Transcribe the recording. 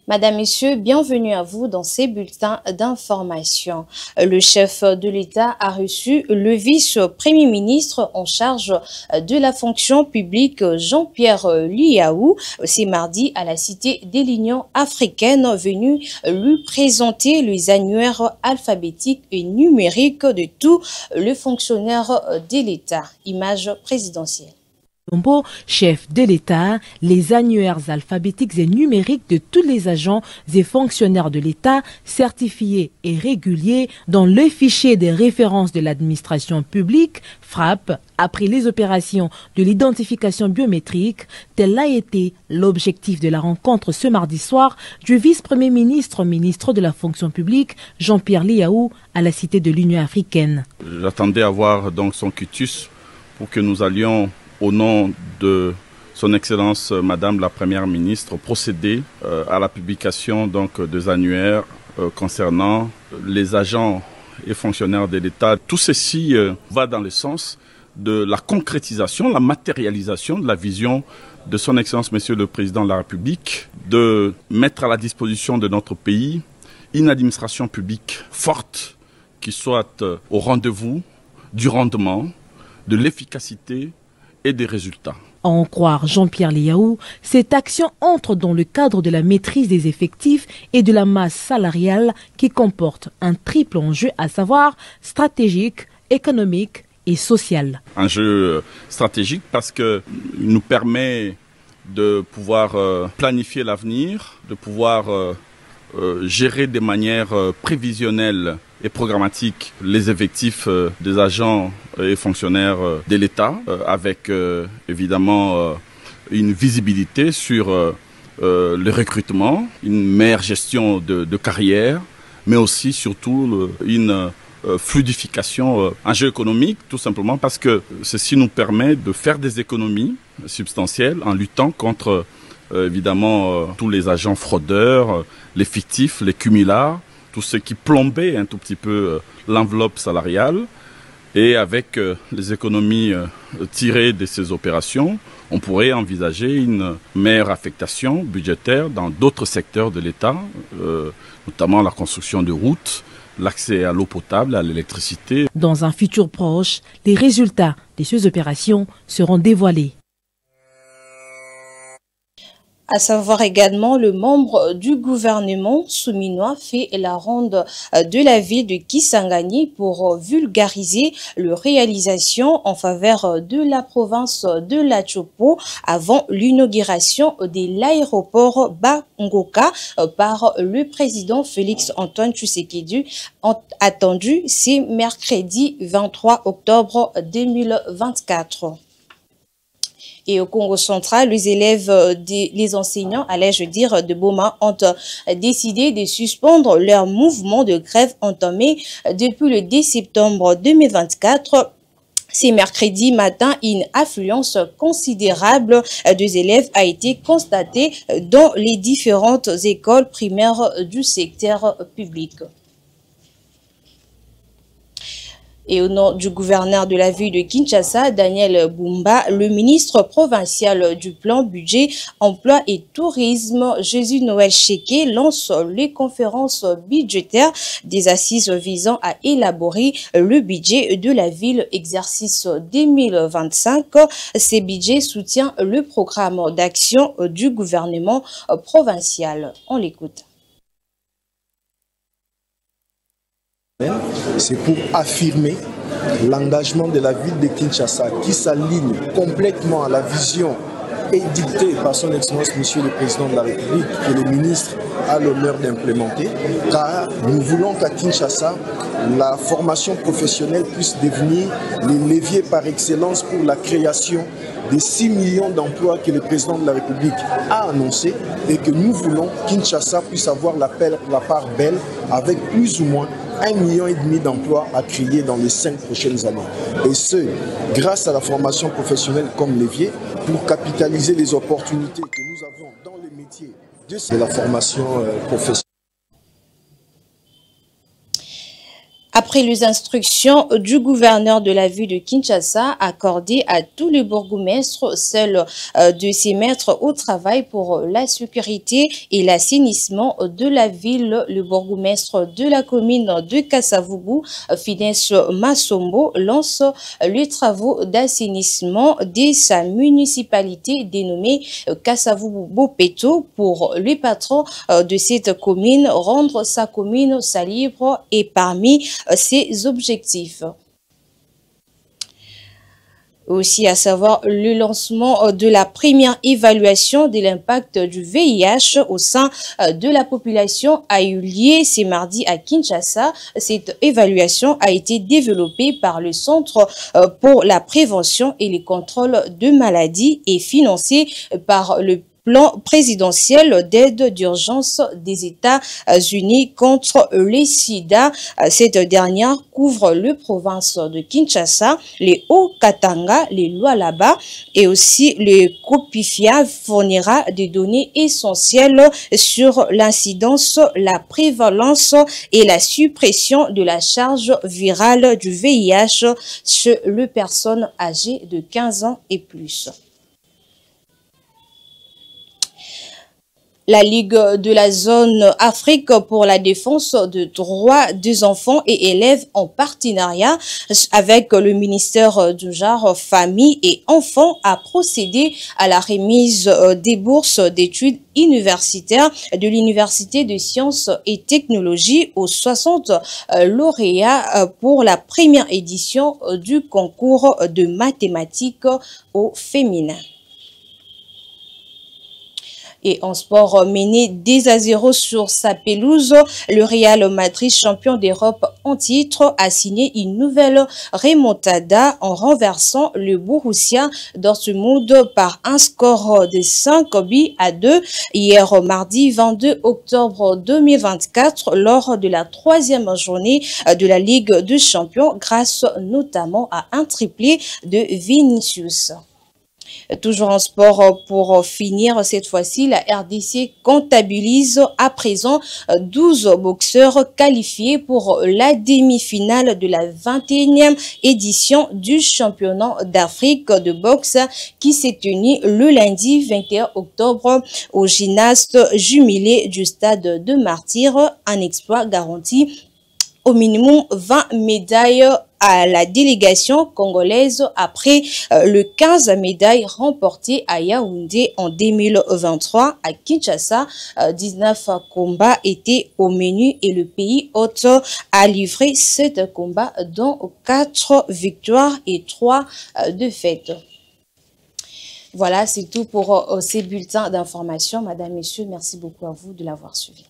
Madame, Messieurs, bienvenue à vous dans ces bulletins d'information. Le chef de l'État a reçu le vice-premier ministre en charge de la fonction publique, Jean-Pierre Liaou. C'est mardi à la Cité de l'Union africaine, venu lui présenter les annuaires alphabétiques et numériques de tous les fonctionnaires de l'État. Image présidentielle. Chef de l'État, les annuaires alphabétiques et numériques de tous les agents et fonctionnaires de l'État certifiés et réguliers dans le fichier des références de l'administration publique, FRAP, après les opérations de l'identification biométrique. Tel a été l'objectif de la rencontre ce mardi soir du vice-premier ministre, ministre de la fonction publique, Jean-Pierre Liaou, à la Cité de l'Union africaine. J'attendais avoir donc son quitus pour que nous allions, au nom de son Excellence Madame la Première ministre, procéder à la publication donc des annuaires concernant les agents et fonctionnaires de l'État. Tout ceci va dans le sens de la concrétisation, la matérialisation de la vision de son Excellence Monsieur le Président de la République, de mettre à la disposition de notre pays une administration publique forte qui soit au rendez-vous du rendement, de l'efficacité et des résultats. À en croire Jean-Pierre Liaou, cette action entre dans le cadre de la maîtrise des effectifs et de la masse salariale qui comporte un triple enjeu, à savoir stratégique, économique et social. Un jeu stratégique parce qu'il nous permet de pouvoir planifier l'avenir, de pouvoir gérer de manière prévisionnelle et programmatique les effectifs des agents et fonctionnaires de l'État, avec évidemment une visibilité sur le recrutement, une meilleure gestion de carrière, mais aussi surtout une fluidification, un jeu économique, tout simplement parce que ceci nous permet de faire des économies substantielles en luttant contre évidemment tous les agents fraudeurs, les fictifs, les cumulards, tout ce qui plombait un tout petit peu l'enveloppe salariale. Et avec les économies tirées de ces opérations, on pourrait envisager une meilleure affectation budgétaire dans d'autres secteurs de l'État, notamment la construction de routes, l'accès à l'eau potable, à l'électricité. Dans un futur proche, les résultats de ces opérations seront dévoilés. À savoir également, le membre du gouvernement souminois fait la ronde de la ville de Kisangani pour vulgariser leur réalisation en faveur de la province de la Chopo avant l'inauguration de l'aéroport Bangoka par le président Félix Antoine Tshisekedi, attendu ce mercredi 23 octobre 2024. Et au Congo central, les élèves, les enseignants, allais-je dire, de Boma ont décidé de suspendre leur mouvement de grève entamé depuis le 10 septembre 2024. C'est mercredi matin, une affluence considérable des élèves a été constatée dans les différentes écoles primaires du secteur public. Et au nom du gouverneur de la ville de Kinshasa, Daniel Bumba, le ministre provincial du plan budget, emploi et tourisme, Jésus-Noël Cheke, lance les conférences budgétaires des assises visant à élaborer le budget de la ville exercice 2025. Ces budgets soutiennent le programme d'action du gouvernement provincial. On l'écoute. C'est pour affirmer l'engagement de la ville de Kinshasa qui s'aligne complètement à la vision édictée par son Excellence Monsieur le Président de la République que le ministre a l'honneur d'implémenter, car nous voulons qu'à Kinshasa, la formation professionnelle puisse devenir le levier par excellence pour la création des 6 millions d'emplois que le Président de la République a annoncé et que nous voulons Kinshasa puisse avoir la part belle avec plus ou moins 1,5 million d'emplois à créer dans les 5 prochaines années. Et ce, grâce à la formation professionnelle comme levier pour capitaliser les opportunités que nous avons dans les métiers de la formation professionnelle. Après les instructions du gouverneur de la ville de Kinshasa accordées à tous les bourgmestres, celles de s'y mettre au travail pour la sécurité et l'assainissement de la ville, le bourgmestre de la commune de Kasavubu, Fides Massombo, lance les travaux d'assainissement de sa municipalité dénommée Kasavubu-Bopeto pour les patrons de cette commune, rendre sa commune salubre et parmi ses objectifs. Aussi, à savoir le lancement de la première évaluation de l'impact du VIH au sein de la population a eu lieu ce mardi à Kinshasa. Cette évaluation a été développée par le Centre pour la prévention et le contrôle de maladies et financée par le plan présidentiel d'aide d'urgence des États-Unis contre le sida. Cette dernière couvre le province de Kinshasa, les Hauts-Katanga, les Lualaba et aussi le Kopifia fournira des données essentielles sur l'incidence, la prévalence et la suppression de la charge virale du VIH chez les personnes âgées de 15 ans et plus. La Ligue de la zone Afrique pour la défense des droits des enfants et élèves en partenariat avec le ministère du genre, famille et enfants a procédé à la remise des bourses d'études universitaires de l'Université de sciences et technologies aux 60 lauréats pour la première édition du concours de mathématiques au féminin. Et en sport, mené 2-0 sur sa pelouse, le Real Madrid, champion d'Europe en titre, a signé une nouvelle remontada en renversant le Borussia Dortmund par un score de 5-2 hier mardi 22 octobre 2024 lors de la 3e journée de la Ligue des Champions grâce notamment à un triplé de Vinicius. Toujours en sport, pour finir cette fois-ci, la RDC comptabilise à présent 12 boxeurs qualifiés pour la demi-finale de la 21e édition du championnat d'Afrique de boxe qui s'est tenu le lundi 21 octobre au gymnase jumelé du stade de Martyrs, un exploit garanti au minimum 20 médailles à la délégation congolaise après le 15 médailles remportées à Yaoundé en 2023. À Kinshasa, 19 combats étaient au menu et le pays hôte a livré 7 combats dont 4 victoires et 3 défaites. Voilà, c'est tout pour ces bulletins d'information. Madame, Messieurs, merci beaucoup à vous de l'avoir suivi.